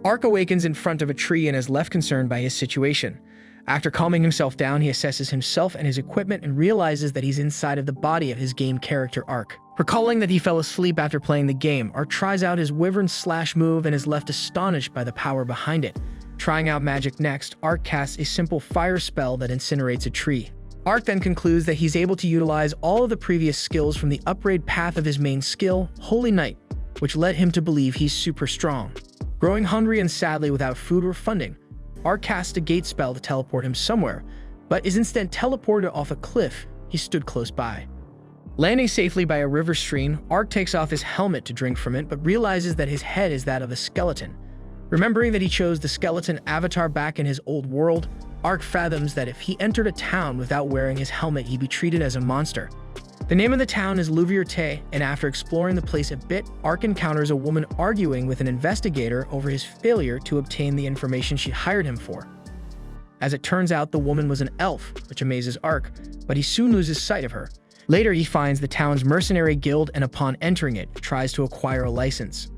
Ark awakens in front of a tree and is left concerned by his situation. After calming himself down, he assesses himself and his equipment and realizes that he's inside of the body of his game character Ark. Recalling that he fell asleep after playing the game, Ark tries out his wyvern slash move and is left astonished by the power behind it. Trying out magic next, Ark casts a simple fire spell that incinerates a tree. Ark then concludes that he's able to utilize all of the previous skills from the upgrade path of his main skill, Holy Knight, which led him to believe he's super strong. Growing hungry and sadly without food or funding, Ark casts a gate spell to teleport him somewhere, but is instead teleported off a cliff he stood close by. Landing safely by a river stream, Ark takes off his helmet to drink from it, but realizes that his head is that of a skeleton. Remembering that he chose the skeleton avatar back in his old world, Ark fathoms that if he entered a town without wearing his helmet, he'd be treated as a monster. The name of the town is Overpowered, and after exploring the place a bit, Ark encounters a woman arguing with an investigator over his failure to obtain the information she hired him for. As it turns out, the woman was an elf, which amazes Ark, but he soon loses sight of her. Later, he finds the town's mercenary guild and upon entering it, tries to acquire a license.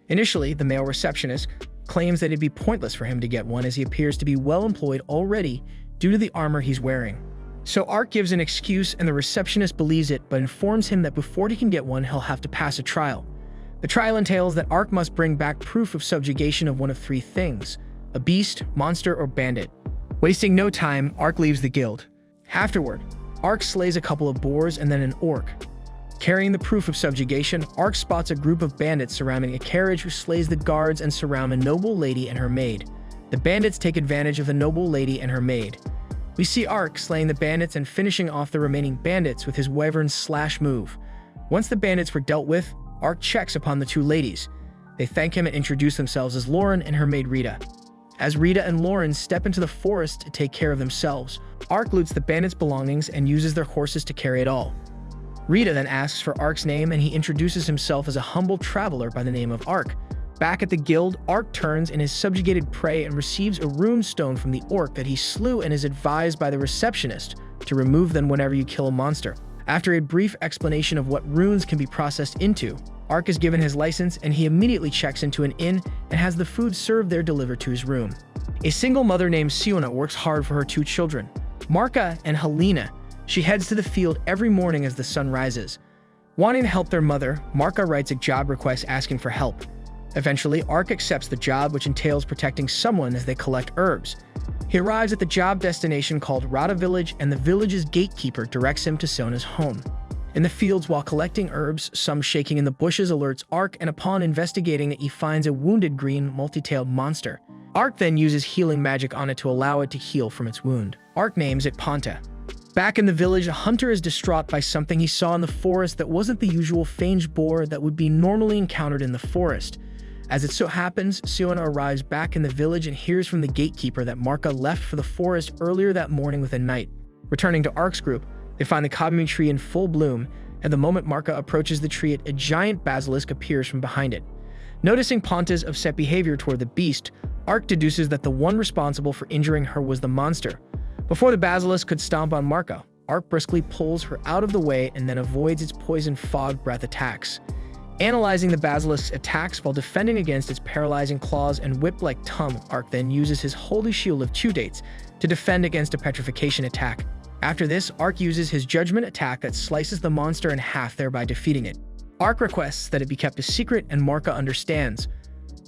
Initially, the male receptionist claims that it'd be pointless for him to get one as he appears to be well employed already due to the armor he's wearing. So Ark gives an excuse and the receptionist believes it but informs him that before he can get one, he'll have to pass a trial. The trial entails that Ark must bring back proof of subjugation of one of three things: a beast, monster, or bandit. Wasting no time, Ark leaves the guild. Afterward, Ark slays a couple of boars and then an orc. Carrying the proof of subjugation, Ark spots a group of bandits surrounding a carriage who slays the guards and surround a noble lady and her maid. The bandits take advantage of the noble lady and her maid. We see Ark slaying the bandits and finishing off the remaining bandits with his wyvern slash move. Once the bandits were dealt with, Ark checks upon the two ladies. They thank him and introduce themselves as Lauren and her maid Rita. As Rita and Lauren step into the forest to take care of themselves, Ark loots the bandits' belongings and uses their horses to carry it all. Rita then asks for Ark's name and he introduces himself as a humble traveler by the name of Ark. Back at the guild, Ark turns in his subjugated prey and receives a rune stone from the orc that he slew and is advised by the receptionist to remove them whenever you kill a monster. After a brief explanation of what runes can be processed into, Ark is given his license and he immediately checks into an inn and has the food served there delivered to his room. A single mother named Siona works hard for her two children, Marka and Helena. She heads to the field every morning as the sun rises. Wanting to help their mother, Marka writes a job request asking for help. Eventually, Ark accepts the job, which entails protecting someone as they collect herbs. He arrives at the job destination called Rada Village, and the village's gatekeeper directs him to Siona's home. In the fields while collecting herbs, some shaking in the bushes alerts Ark, and upon investigating it, he finds a wounded green multi-tailed monster. Ark then uses healing magic on it to allow it to heal from its wound. Ark names it Ponta. Back in the village, a hunter is distraught by something he saw in the forest that wasn't the usual fanged boar that would be normally encountered in the forest. As it so happens, Siona arrives back in the village and hears from the gatekeeper that Marka left for the forest earlier that morning with a knight. Returning to Ark's group, they find the Kabumi tree in full bloom, and the moment Marka approaches the tree, a giant basilisk appears from behind it. Noticing Ponta's upset behavior toward the beast, Ark deduces that the one responsible for injuring her was the monster. Before the basilisk could stomp on Marka, Ark briskly pulls her out of the way and then avoids its poison fog breath attacks. Analyzing the basilisk's attacks while defending against its paralyzing claws and whip-like tongue, Ark then uses his holy shield of two dates to defend against a petrification attack. After this, Ark uses his judgment attack that slices the monster in half, thereby defeating it. Ark requests that it be kept a secret and Marka understands.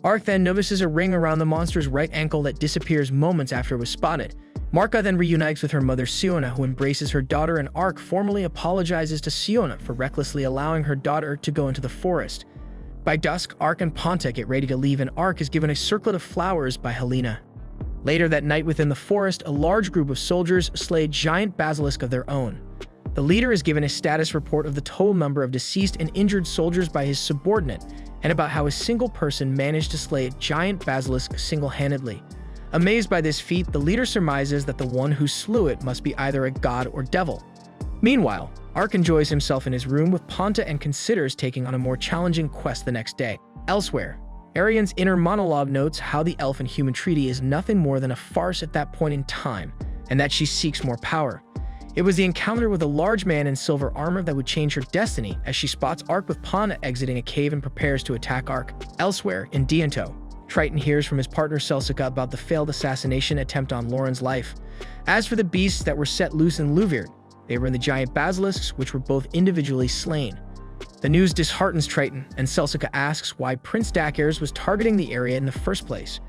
Ark then notices a ring around the monster's right ankle that disappears moments after it was spotted. Marka then reunites with her mother Siona, who embraces her daughter, and Ark formally apologizes to Siona for recklessly allowing her daughter to go into the forest. By dusk, Ark and Ponta get ready to leave and Ark is given a circlet of flowers by Helena. Later that night within the forest, a large group of soldiers slay a giant basilisk of their own. The leader is given a status report of the total number of deceased and injured soldiers by his subordinate, and about how a single person managed to slay a giant basilisk single-handedly. Amazed by this feat, the leader surmises that the one who slew it must be either a god or devil. Meanwhile, Ark enjoys himself in his room with Ponta and considers taking on a more challenging quest the next day. Elsewhere, Arian's inner monologue notes how the elf and human treaty is nothing more than a farce at that point in time, and that she seeks more power. It was the encounter with a large man in silver armor that would change her destiny, as she spots Ark with Ponta exiting a cave and prepares to attack Ark. Elsewhere, in Dianto, Triton hears from his partner Celsica about the failed assassination attempt on Lauren's life. As for the beasts that were set loose in Louviard, they were in the giant basilisks, which were both individually slain. The news disheartens Triton, and Celsica asks why Prince Dakars was targeting the area in the first place.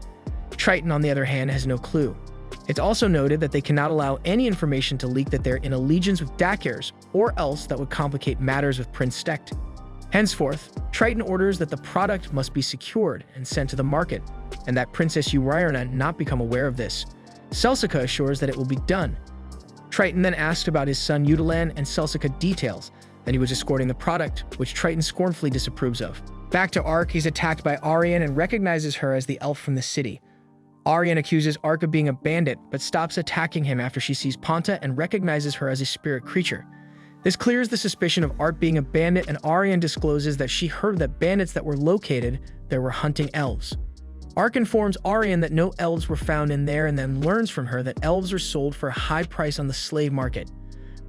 Triton, on the other hand, has no clue. It's also noted that they cannot allow any information to leak that they're in allegiance with Dakars, or else that would complicate matters with Prince Stekt. Henceforth, Triton orders that the product must be secured and sent to the market, and that Princess Uriarna not become aware of this. Celsica assures that it will be done. Triton then asks about his son Udalan, and Celsica details that he was escorting the product, which Triton scornfully disapproves of. Back to Ark, he's attacked by Arian and recognizes her as the elf from the city. Arian accuses Ark of being a bandit, but stops attacking him after she sees Ponta and recognizes her as a spirit creature. This clears the suspicion of Ark being a bandit, and Arian discloses that she heard that bandits that were located there were hunting elves. Ark informs Arian that no elves were found in there, and then learns from her that elves are sold for a high price on the slave market.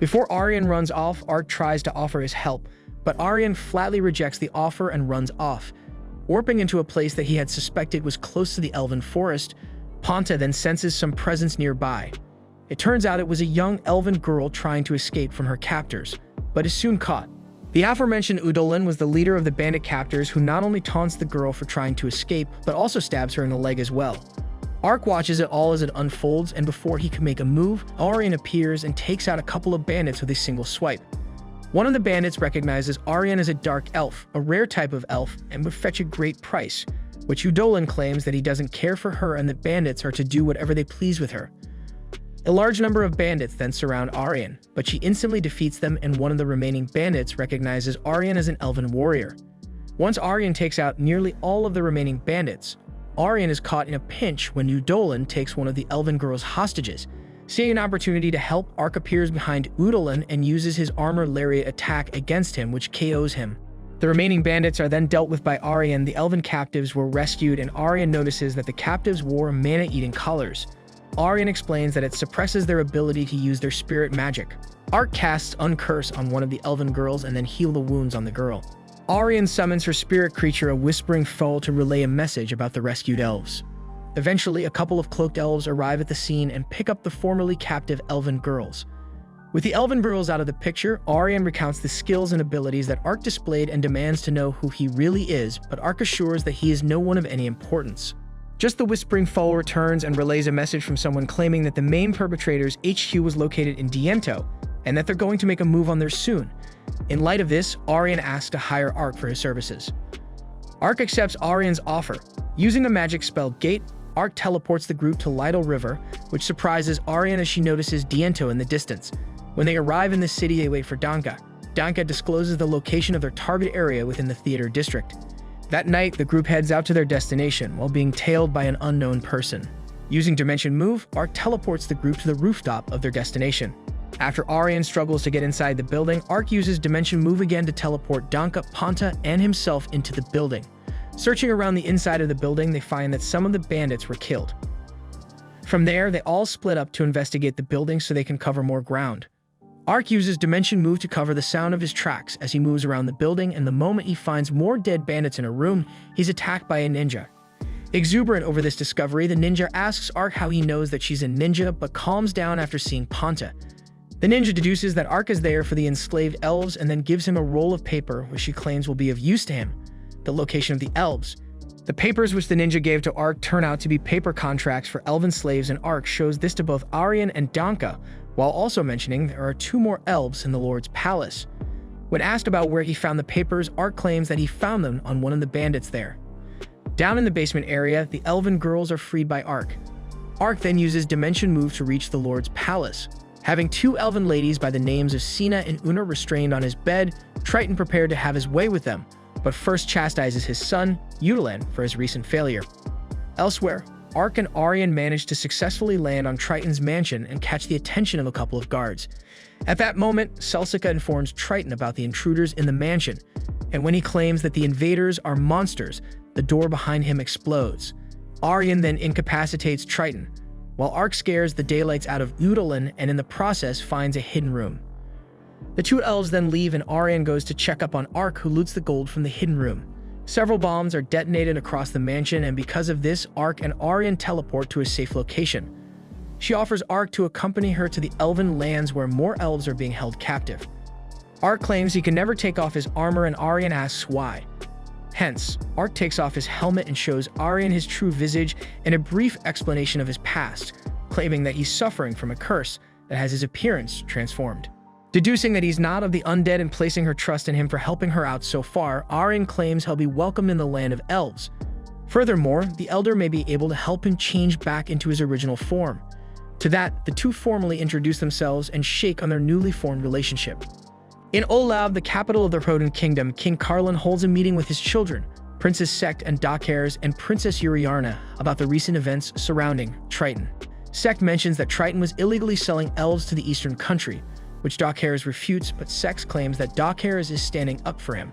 Before Arian runs off, Ark tries to offer his help, but Arian flatly rejects the offer and runs off. Warping into a place that he had suspected was close to the elven forest, Ponta then senses some presence nearby. It turns out it was a young elven girl trying to escape from her captors, but is soon caught. The aforementioned Udolan was the leader of the bandit captors, who not only taunts the girl for trying to escape, but also stabs her in the leg as well. Ark watches it all as it unfolds, and before he can make a move, Arian appears and takes out a couple of bandits with a single swipe. One of the bandits recognizes Arian as a dark elf, a rare type of elf, and would fetch a great price, which Udolan claims that he doesn't care for her and that bandits are to do whatever they please with her. A large number of bandits then surround Arian, but she instantly defeats them, and one of the remaining bandits recognizes Arian as an elven warrior. Once Arian takes out nearly all of the remaining bandits, Arian is caught in a pinch when Udolan takes one of the elven girl's hostages. Seeing an opportunity to help, Ark appears behind Udolan and uses his armor lariat attack against him, which KOs him. The remaining bandits are then dealt with by Arian. The elven captives were rescued, and Arian notices that the captives wore mana-eating collars. Arian explains that it suppresses their ability to use their spirit magic. Ark casts Uncurse on one of the elven girls and then heal the wounds on the girl. Arian summons her spirit creature, a whispering foal, to relay a message about the rescued elves. Eventually, a couple of cloaked elves arrive at the scene and pick up the formerly captive elven girls. With the elven girls out of the picture, Arian recounts the skills and abilities that Ark displayed and demands to know who he really is, but Ark assures that he is no one of any importance. Just the whispering foal returns and relays a message from someone claiming that the main perpetrator's HQ was located in Diento, and that they're going to make a move on there soon. In light of this, Arian asks to hire Ark for his services. Ark accepts Arian's offer. Using a magic spell Gate, Ark teleports the group to Lytle River, which surprises Arian as she notices Diento in the distance. When they arrive in the city, they wait for Danka. Danka discloses the location of their target area within the theater district. That night, the group heads out to their destination while being tailed by an unknown person. Using Dimension Move, Ark teleports the group to the rooftop of their destination. After Arian struggles to get inside the building, Ark uses Dimension Move again to teleport Danka, Ponta, and himself into the building. Searching around the inside of the building, they find that some of the bandits were killed. From there, they all split up to investigate the building so they can cover more ground. Ark uses Dimension Move to cover the sound of his tracks as he moves around the building, and the moment he finds more dead bandits in a room, he's attacked by a ninja. Exuberant over this discovery, the ninja asks Ark how he knows that she's a ninja, but calms down after seeing Ponta. The ninja deduces that Ark is there for the enslaved elves and then gives him a roll of paper, which she claims will be of use to him. The location of the elves. The papers which the ninja gave to Ark turn out to be paper contracts for elven slaves, and Ark shows this to both Arian and Danka, while also mentioning there are 2 more elves in the Lord's palace. When asked about where he found the papers, Ark claims that he found them on one of the bandits there. Down in the basement area, the elven girls are freed by Ark. Ark then uses Dimension Move to reach the Lord's palace. Having 2 elven ladies by the names of Sina and Una restrained on his bed, Triton prepared to have his way with them, but first chastises his son, Udalan, for his recent failure. Elsewhere, Ark and Arian manage to successfully land on Triton's mansion and catch the attention of a couple of guards. At that moment, Celsica informs Triton about the intruders in the mansion, and when he claims that the invaders are monsters, the door behind him explodes. Arian then incapacitates Triton, while Ark scares the daylights out of Udalan and in the process finds a hidden room. The 2 elves then leave, and Arian goes to check up on Ark, who loots the gold from the hidden room. Several bombs are detonated across the mansion, and because of this, Ark and Arian teleport to a safe location. She offers Ark to accompany her to the elven lands where more elves are being held captive. Ark claims he can never take off his armor, and Arian asks why. Hence, Ark takes off his helmet and shows Arian his true visage and a brief explanation of his past, claiming that he's suffering from a curse that has his appearance transformed. Deducing that he's not of the undead and placing her trust in him for helping her out so far, Arian claims he'll be welcomed in the land of elves. Furthermore, the Elder may be able to help him change back into his original form. To that, the two formally introduce themselves and shake on their newly formed relationship. In Olav, the capital of the Rodan Kingdom, King Carlin holds a meeting with his children, Princess Sect and Dockhares and Princess Uriarna, about the recent events surrounding Triton. Sect mentions that Triton was illegally selling elves to the eastern country, which Dockhares refutes, but Sect claims that Dockhares is standing up for him.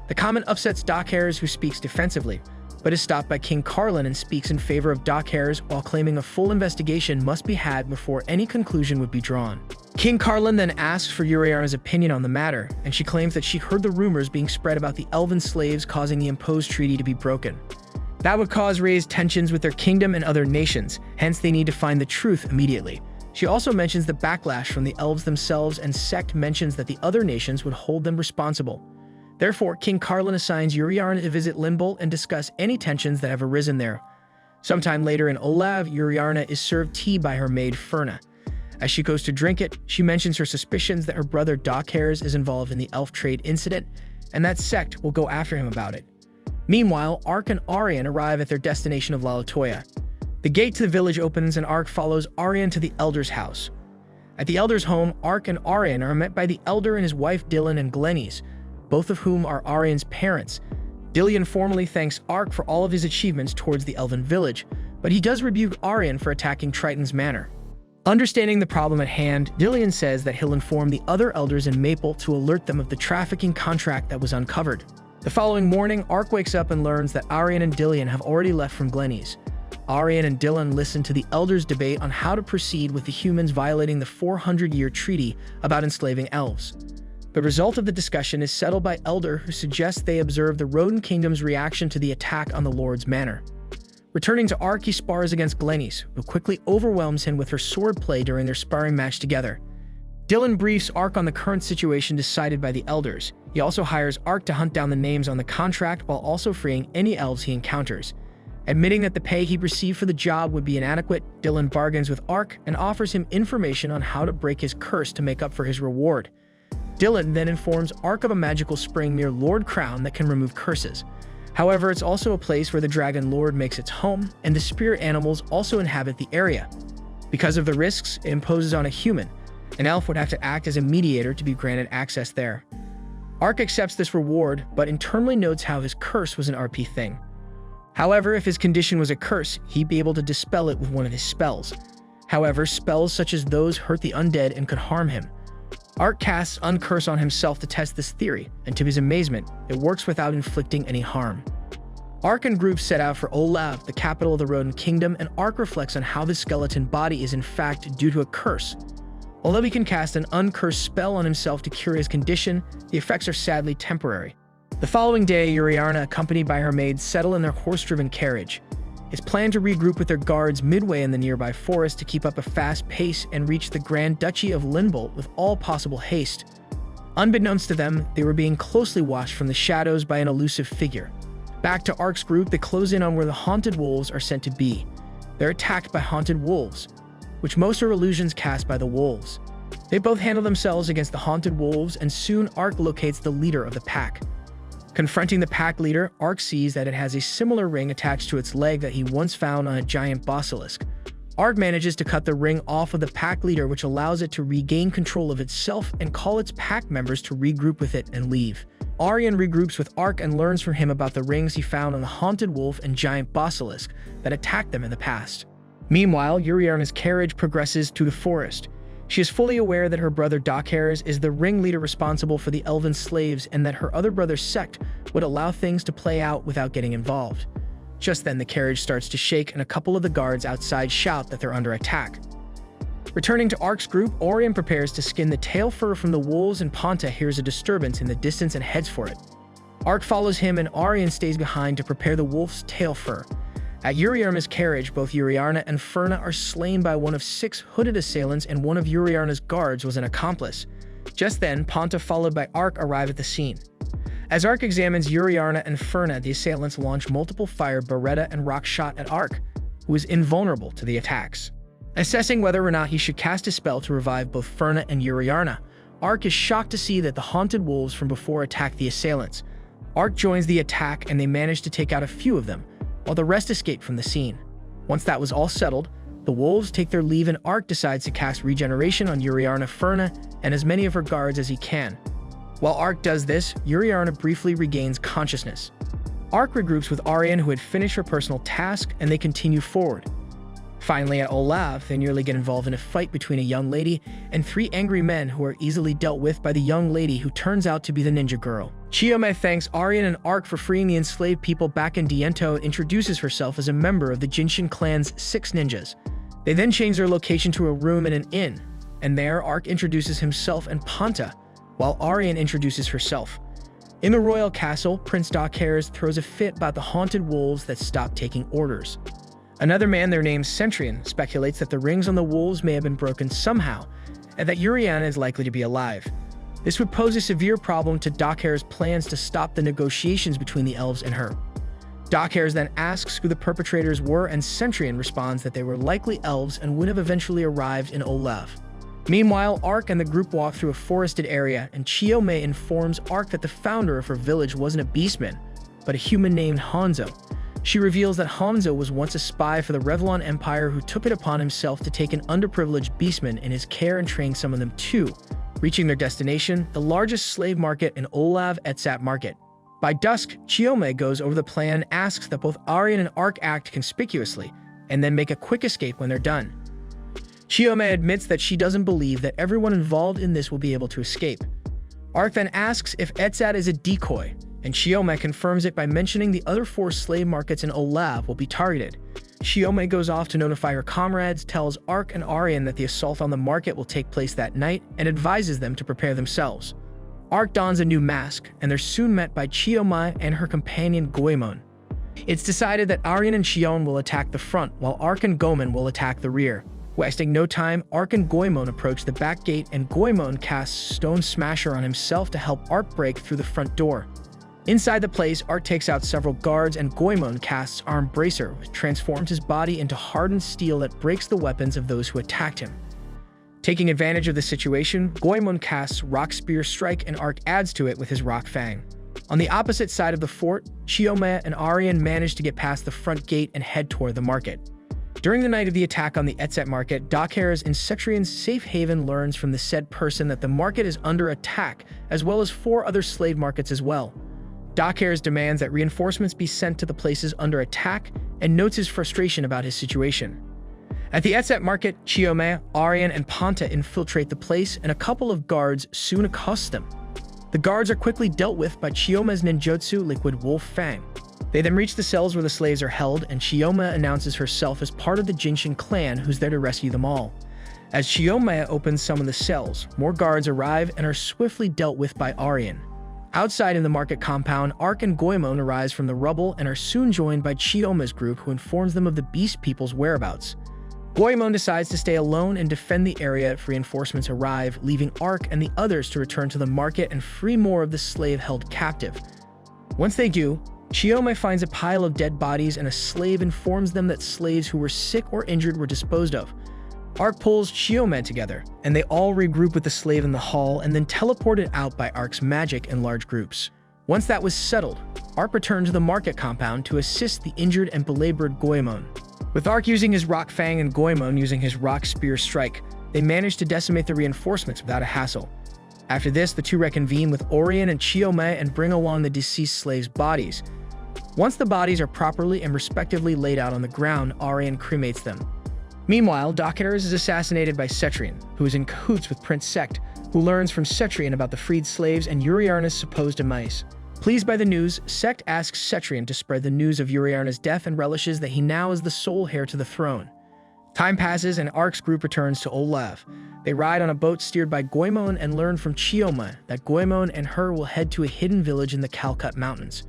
The comment upsets Dockhares, who speaks defensively, but is stopped by King Carlin and speaks in favor of Dockhares while claiming a full investigation must be had before any conclusion would be drawn. King Carlin then asks for Uriarna's opinion on the matter, and she claims that she heard the rumors being spread about the elven slaves causing the imposed treaty to be broken. That would cause raised tensions with their kingdom and other nations, hence they need to find the truth immediately. She also mentions the backlash from the elves themselves, and Sect mentions that the other nations would hold them responsible. Therefore, King Carlin assigns Uriarna to visit Limbolt and discuss any tensions that have arisen there. Sometime later in Olav, Uriarna is served tea by her maid Ferna. As she goes to drink it, she mentions her suspicions that her brother Dockhares is involved in the elf trade incident, and that Sect will go after him about it. Meanwhile, Ark and Arian arrive at their destination of Lalatoya. The gate to the village opens and Ark follows Arian to the Elder's house. At the Elder's home, Ark and Arian are met by the Elder and his wife Dylan and Glenys, both of whom are Arian's parents. Dylan formally thanks Ark for all of his achievements towards the elven village, but he does rebuke Arian for attacking Triton's manor. Understanding the problem at hand, Dylan says that he'll inform the other elders in Maple to alert them of the trafficking contract that was uncovered. The following morning, Ark wakes up and learns that Arian and Dylan have already left from Glenys. Arian and Dylan listen to the elders debate on how to proceed with the humans violating the 400-year treaty about enslaving elves. The result of the discussion is settled by Elder, who suggests they observe the Rodan Kingdom's reaction to the attack on the Lord's manor. Returning to Ark, he spars against Glenys, who quickly overwhelms him with her swordplay during their sparring match together. Dylan briefs Ark on the current situation decided by the elders. He also hires Ark to hunt down the names on the contract while also freeing any elves he encounters. Admitting that the pay he received for the job would be inadequate, Dylan bargains with Ark and offers him information on how to break his curse to make up for his reward. Dylan then informs Ark of a magical spring near Lord Crown that can remove curses. However, it's also a place where the Dragon Lord makes its home, and the spirit animals also inhabit the area. Because of the risks it imposes on a human, an elf would have to act as a mediator to be granted access there. Ark accepts this reward, but internally notes how his curse was an RP thing. However, if his condition was a curse, he'd be able to dispel it with one of his spells. However, spells such as those hurt the undead and could harm him. Ark casts Uncurse on himself to test this theory, and to his amazement, it works without inflicting any harm. Ark and group set out for Olav, the capital of the Rodan Kingdom, and Ark reflects on how the skeleton body is in fact due to a curse. Although he can cast an Uncursed spell on himself to cure his condition, the effects are sadly temporary. The following day, Uriarna, accompanied by her maids, settle in their horse-driven carriage. It's planned to regroup with their guards midway in the nearby forest to keep up a fast pace and reach the Grand Duchy of Limbolt with all possible haste. Unbeknownst to them, they were being closely watched from the shadows by an elusive figure. Back to Ark's group, they close in on where the haunted wolves are sent to be. They're attacked by haunted wolves, which most are illusions cast by the wolves. They both handle themselves against the haunted wolves, and soon Ark locates the leader of the pack. Confronting the pack leader, Ark sees that it has a similar ring attached to its leg that he once found on a giant basilisk. Ark manages to cut the ring off of the pack leader, which allows it to regain control of itself and call its pack members to regroup with it and leave. Arian regroups with Ark and learns from him about the rings he found on the haunted wolf and giant basilisk that attacked them in the past. Meanwhile, Uriarna's carriage progresses to the forest. She is fully aware that her brother Dockhares is the ringleader responsible for the elven slaves and that her other brother's sect would allow things to play out without getting involved. Just then, the carriage starts to shake and a couple of the guards outside shout that they're under attack. Returning to Ark's group, Orion prepares to skin the tail fur from the wolves and Ponta hears a disturbance in the distance and heads for it. Ark follows him and Arian stays behind to prepare the wolf's tail fur. At Uriarna's carriage, both Uriarna and Furna are slain by one of 6 hooded assailants, and one of Uriarna's guards was an accomplice. Just then, Ponta followed by Ark arrive at the scene. As Ark examines Uriarna and Furna, the assailants launch multiple fire, beretta, and rock shot at Ark, who is invulnerable to the attacks. Assessing whether or not he should cast a spell to revive both Furna and Uriarna, Ark is shocked to see that the haunted wolves from before attack the assailants. Ark joins the attack and they manage to take out a few of them, while the rest escape from the scene. Once that was all settled, the wolves take their leave and Ark decides to cast Regeneration on Uriarna, Furna, and as many of her guards as he can. While Ark does this, Uriarna briefly regains consciousness. Ark regroups with Arian, who had finished her personal task, and they continue forward. Finally, at Olav, they nearly get involved in a fight between a young lady and 3 angry men who are easily dealt with by the young lady who turns out to be the ninja girl. Chiome thanks Arian and Ark for freeing the enslaved people back in Diento and introduces herself as a member of the Jinshin clan's 6 ninjas. They then change their location to a room in an inn, and there Ark introduces himself and Ponta, while Arian introduces herself. In the royal castle, Prince Dakeres throws a fit about the haunted wolves that stop taking orders. Another man there named Centurion speculates that the rings on the wolves may have been broken somehow, and that Uriarna is likely to be alive. This would pose a severe problem to Dakeres' plans to stop the negotiations between the elves and her. Dakeres then asks who the perpetrators were, and Centurion responds that they were likely elves and would have eventually arrived in Olav. Meanwhile, Ark and the group walk through a forested area, and Chiome informs Ark that the founder of her village wasn't a beastman, but a human named Hanzo. She reveals that Hanzo was once a spy for the Revlon Empire who took it upon himself to take an underprivileged beastman in his care and train some of them too. Reaching their destination, the largest slave market in Olav, Etsat Market. By dusk, Chiome goes over the plan and asks that both Arian and Ark act conspicuously, and then make a quick escape when they're done. Chiome admits that she doesn't believe that everyone involved in this will be able to escape. Ark then asks if Etsat is a decoy, and Chiome confirms it by mentioning the other 4 slave markets in Olav will be targeted. Chiome goes off to notify her comrades, tells Ark and Arian that the assault on the market will take place that night, and advises them to prepare themselves. Ark dons a new mask, and they're soon met by Chiome and her companion Goemon. It's decided that Arian and Shion will attack the front, while Ark and Goemon will attack the rear. Wasting no time, Ark and Goemon approach the back gate, and Goemon casts Stone Smasher on himself to help Ark break through the front door. Inside the place, Ark takes out several guards, and Goemon casts Arm Bracer, which transforms his body into hardened steel that breaks the weapons of those who attacked him. Taking advantage of the situation, Goemon casts Rock Spear Strike, and Ark adds to it with his Rock Fang. On the opposite side of the fort, Chiome and Arian manage to get past the front gate and head toward the market. During the night of the attack on the Etsat market, Dakeres in Cetrian's safe haven learns from the said person that the market is under attack, as well as 4 other slave markets as well. Dakeres demands that reinforcements be sent to the places under attack and notes his frustration about his situation. At the Etsat market, Chiome, Arian, and Ponta infiltrate the place, and a couple of guards soon accost them. The guards are quickly dealt with by Chiome's ninjutsu Liquid Wolf Fang. They then reach the cells where the slaves are held, and Chiome announces herself as part of the Jinshin clan who's there to rescue them all. As Chiome opens some of the cells, more guards arrive and are swiftly dealt with by Arian. Outside in the market compound, Ark and Goemon arise from the rubble and are soon joined by Chiome's group, who informs them of the Beast People's whereabouts. Goemon decides to stay alone and defend the area if reinforcements arrive, leaving Ark and the others to return to the market and free more of the slave held captive. Once they do, Chiome finds a pile of dead bodies, and a slave informs them that slaves who were sick or injured were disposed of. Ark pulls Chiome together, and they all regroup with the slave in the hall and then teleported out by Ark's magic in large groups. Once that was settled, Ark returned to the market compound to assist the injured and belabored Goemon. With Ark using his Rock Fang and Goemon using his Rock Spear Strike, they managed to decimate the reinforcements without a hassle. After this, the two reconvene with Orion and Chiome and bring along the deceased slaves' bodies. Once the bodies are properly and respectively laid out on the ground, Arian cremates them. Meanwhile, Dakeres is assassinated by Cetrian, who is in cahoots with Prince Sect, who learns from Cetrian about the freed slaves and Uriarna's supposed demise. Pleased by the news, Sect asks Cetrian to spread the news of Uriarna's death and relishes that he now is the sole heir to the throne. Time passes and Ark's group returns to Olav. They ride on a boat steered by Goemon and learn from Chioma that Goemon and her will head to a hidden village in the Calcut Mountains.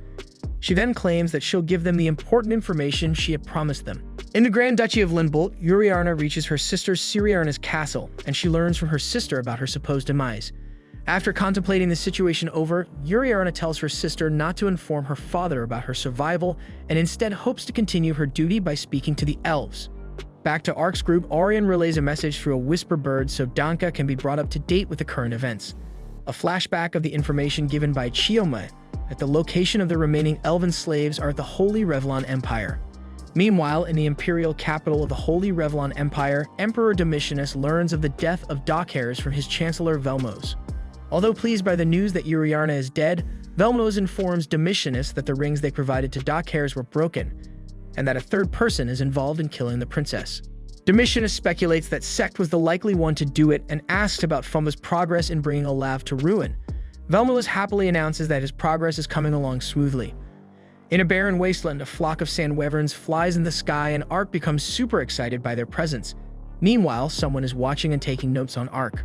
She then claims that she'll give them the important information she had promised them. In the Grand Duchy of Linbolt, Uriarna reaches her sister Siriarna's castle, and she learns from her sister about her supposed demise. After contemplating the situation over, Uriarna tells her sister not to inform her father about her survival and instead hopes to continue her duty by speaking to the elves. Back to Ark's group, Aurion relays a message through a whisper bird so Danka can be brought up to date with the current events. A flashback of the information given by Chioma that the location of the remaining elven slaves are at the Holy Revlon Empire. Meanwhile, in the imperial capital of the Holy Revlon Empire, Emperor Domitianus learns of the death of Dockhares from his chancellor Velmos. Although pleased by the news that Uriarna is dead, Velmos informs Domitianus that the rings they provided to Dockhares were broken, and that a third person is involved in killing the princess. Domitianus speculates that Sect was the likely one to do it and asks about Fumba's progress in bringing Olav to ruin. Velmos happily announces that his progress is coming along smoothly. In a barren wasteland, a flock of sand wyverns flies in the sky and Ark becomes super excited by their presence. Meanwhile, someone is watching and taking notes on Ark.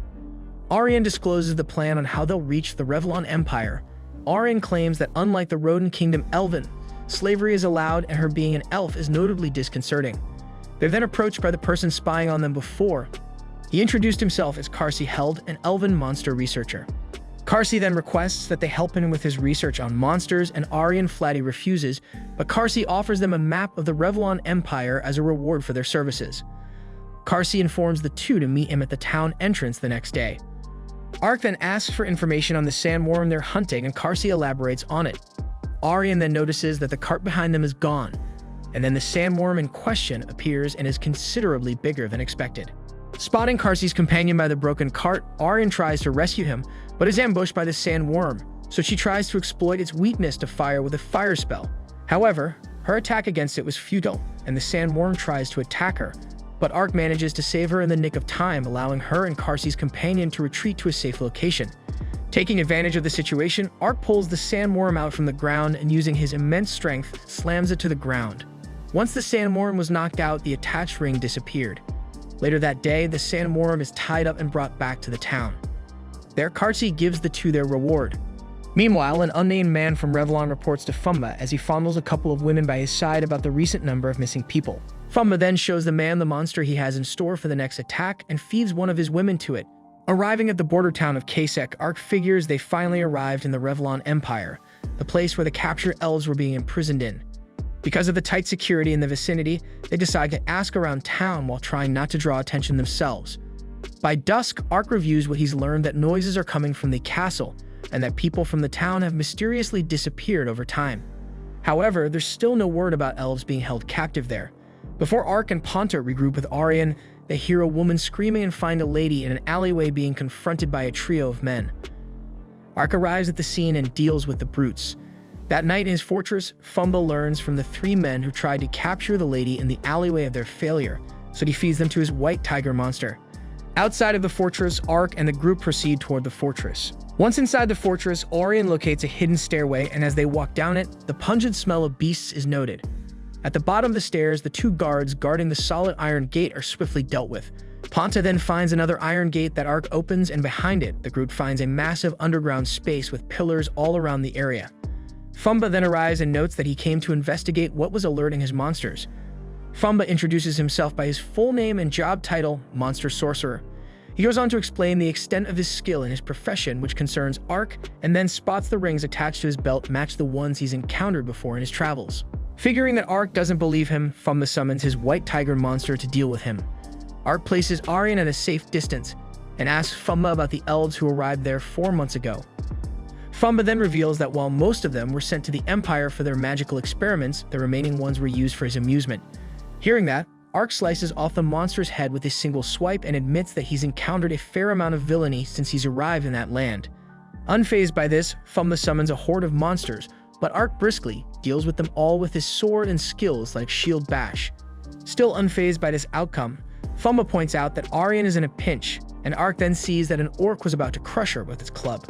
Aurion discloses the plan on how they'll reach the Revlon Empire. Aurion claims that unlike the Rodent Kingdom Elven, slavery is allowed and her being an elf is notably disconcerting. They're then approached by the person spying on them before. He introduced himself as Karsi Held, an elven monster researcher. Karsi then requests that they help him with his research on monsters, and Aurion flatly refuses, but Karsi offers them a map of the Revlon Empire as a reward for their services. Karsi informs the two to meet him at the town entrance the next day. Ark then asks for information on the sandworm they're hunting, and Karsi elaborates on it. Aurion then notices that the cart behind them is gone, and then the sandworm in question appears and is considerably bigger than expected. Spotting Karsi's companion by the broken cart, Aurion tries to rescue him, but is ambushed by the sandworm, so she tries to exploit its weakness to fire with a fire spell. However, her attack against it was futile, and the sandworm tries to attack her, but Ark manages to save her in the nick of time, allowing her and Karsi's companion to retreat to a safe location. Taking advantage of the situation, Ark pulls the sandworm out from the ground and using his immense strength, slams it to the ground. Once the sandworm was knocked out, the attached ring disappeared. Later that day, the sandworm is tied up and brought back to the town. There, Karsi gives the two their reward. Meanwhile, an unnamed man from Revlon reports to Fumba as he fondles a couple of women by his side about the recent number of missing people. Fumba then shows the man the monster he has in store for the next attack and feeds one of his women to it. Arriving at the border town of Kasek, Ark figures they finally arrived in the Revlon Empire, the place where the captured elves were being imprisoned in. Because of the tight security in the vicinity, they decide to ask around town while trying not to draw attention themselves. By dusk, Ark reviews what he's learned, that noises are coming from the castle, and that people from the town have mysteriously disappeared over time. However, there's still no word about elves being held captive there. Before Ark and Ponta regroup with Aurion, they hear a woman screaming and find a lady in an alleyway being confronted by a trio of men. Ark arrives at the scene and deals with the brutes. That night in his fortress, Fumba learns from the three men who tried to capture the lady in the alleyway of their failure, so he feeds them to his white tiger monster. Outside of the fortress, Ark and the group proceed toward the fortress. Once inside the fortress, Aurion locates a hidden stairway, and as they walk down it, the pungent smell of beasts is noted. At the bottom of the stairs, the two guards guarding the solid iron gate are swiftly dealt with. Ponta then finds another iron gate that Ark opens, and behind it, the group finds a massive underground space with pillars all around the area. Fumba then arrives and notes that he came to investigate what was alerting his monsters. Fumba introduces himself by his full name and job title, Monster Sorcerer. He goes on to explain the extent of his skill in his profession, which concerns Ark, and then spots the rings attached to his belt match the ones he's encountered before in his travels. Figuring that Ark doesn't believe him, Fumba summons his white tiger monster to deal with him. Ark places Aurion at a safe distance and asks Fumba about the elves who arrived there 4 months ago. Fumba then reveals that while most of them were sent to the Empire for their magical experiments, the remaining ones were used for his amusement. Hearing that, Ark slices off the monster's head with a single swipe and admits that he's encountered a fair amount of villainy since he's arrived in that land. Unfazed by this, Fumba summons a horde of monsters, but Ark briskly deals with them all with his sword and skills like Shield Bash. Still unfazed by this outcome, Fumba points out that Aurion is in a pinch, and Ark then sees that an orc was about to crush her with its club.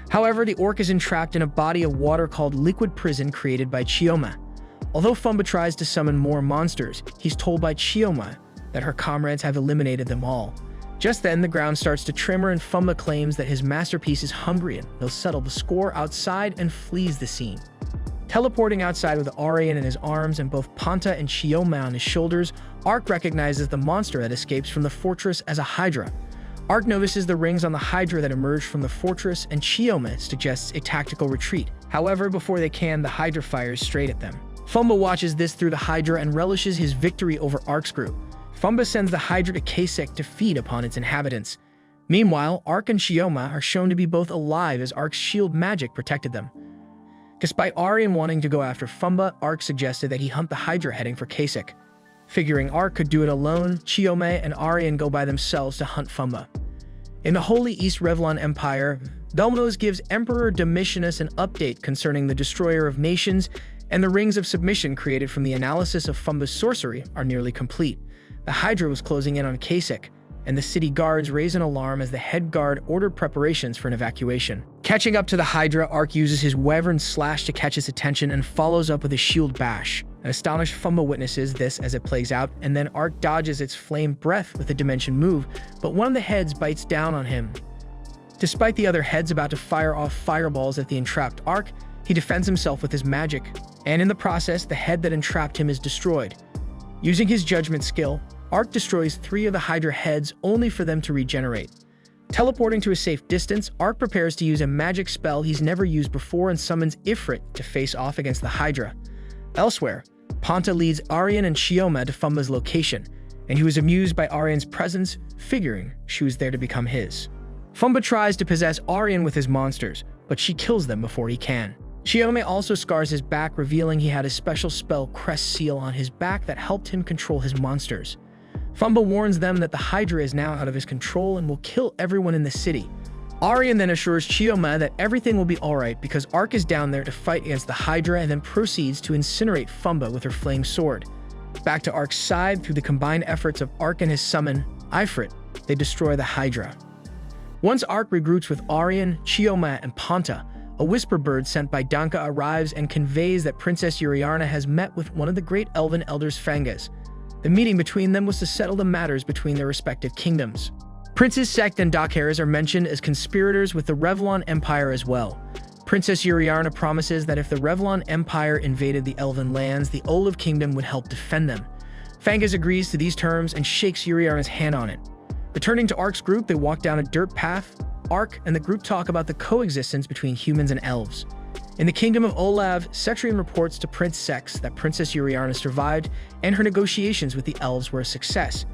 However, the orc is entrapped in a body of water called Liquid Prison created by Chioma. Although Fumba tries to summon more monsters, he's told by Chioma that her comrades have eliminated them all. Just then, the ground starts to tremor and Fumba claims that his masterpiece is Humbrian. He'll settle the score outside and flees the scene. Teleporting outside with Aryan in his arms and both Panta and Chioma on his shoulders, Ark recognizes the monster that escapes from the fortress as a Hydra. Ark notices the rings on the Hydra that emerge from the fortress, and Chioma suggests a tactical retreat. However, before they can, the Hydra fires straight at them. Fumba watches this through the Hydra and relishes his victory over Ark's group. Fumba sends the Hydra to Kasek to feed upon its inhabitants. Meanwhile, Ark and Chioma are shown to be both alive as Ark's shield magic protected them. Despite Aryan wanting to go after Fumba, Ark suggested that he hunt the Hydra heading for Kasek. Figuring Ark could do it alone, Chioma and Aryan go by themselves to hunt Fumba. In the Holy East Revlon Empire, Dominos gives Emperor Domitianus an update concerning the Destroyer of Nations, and the Rings of Submission created from the analysis of Fumba's sorcery are nearly complete. The Hydra was closing in on Kasek, and the city guards raise an alarm as the head guard ordered preparations for an evacuation. Catching up to the Hydra, Ark uses his Wyvern Slash to catch its attention and follows up with a Shield Bash. An astonished Fumba witnesses this as it plays out, and then Ark dodges its Flame Breath with a Dimension move, but one of the heads bites down on him. Despite the other heads about to fire off fireballs at the entrapped Ark, he defends himself with his magic, and in the process, the head that entrapped him is destroyed. Using his Judgment skill, Ark destroys 3 of the Hydra heads only for them to regenerate. Teleporting to a safe distance, Ark prepares to use a magic spell he's never used before and summons Ifrit to face off against the Hydra. Elsewhere, Panta leads Aryan and Chioma to Fumba's location, and he was amused by Aryan's presence, figuring she was there to become his. Fumba tries to possess Aryan with his monsters, but she kills them before he can. Chioma also scars his back, revealing he had a special spell Crest Seal on his back that helped him control his monsters. Fumba warns them that the Hydra is now out of his control and will kill everyone in the city. Aryan then assures Chioma that everything will be alright because Ark is down there to fight against the Hydra and then proceeds to incinerate Fumba with her flame sword. Back to Ark's side, through the combined efforts of Ark and his summon, Ifrit, they destroy the Hydra. Once Ark regroups with Aryan, Chioma, and Panta, a whisper bird sent by Danka arrives and conveys that Princess Uriarna has met with one of the great elven elders Fangas. The meeting between them was to settle the matters between their respective kingdoms. Princes Sect and Dakhares are mentioned as conspirators with the Revlon Empire as well. Princess Uriarna promises that if the Revlon Empire invaded the Elven lands, the Olive Kingdom would help defend them. Fangas agrees to these terms and shakes Uriarna's hand on it. Returning to Ark's group, they walk down a dirt path. Ark and the group talk about the coexistence between humans and elves. In the kingdom of Olav, Cetrion reports to Prince Sex that Princess Uriarna survived and her negotiations with the elves were a success.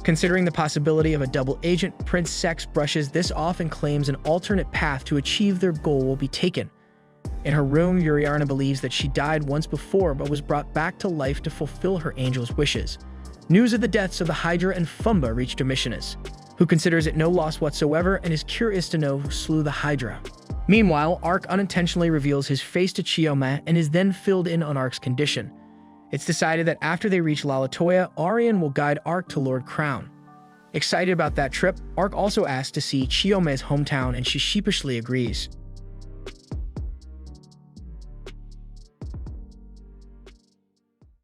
Considering the possibility of a double agent, Prince Sex brushes this off and claims an alternate path to achieve their goal will be taken. In her room, Uriarna believes that she died once before but was brought back to life to fulfill her angel's wishes. News of the deaths of the Hydra and Fumba reach Domitianus, who considers it no loss whatsoever and is curious to know who slew the Hydra. Meanwhile, Ark unintentionally reveals his face to Chioma and is then filled in on Ark's condition. It's decided that after they reach Lalatoya, Aryan will guide Ark to Lord Crown. Excited about that trip, Ark also asks to see Chioma's hometown and she sheepishly agrees.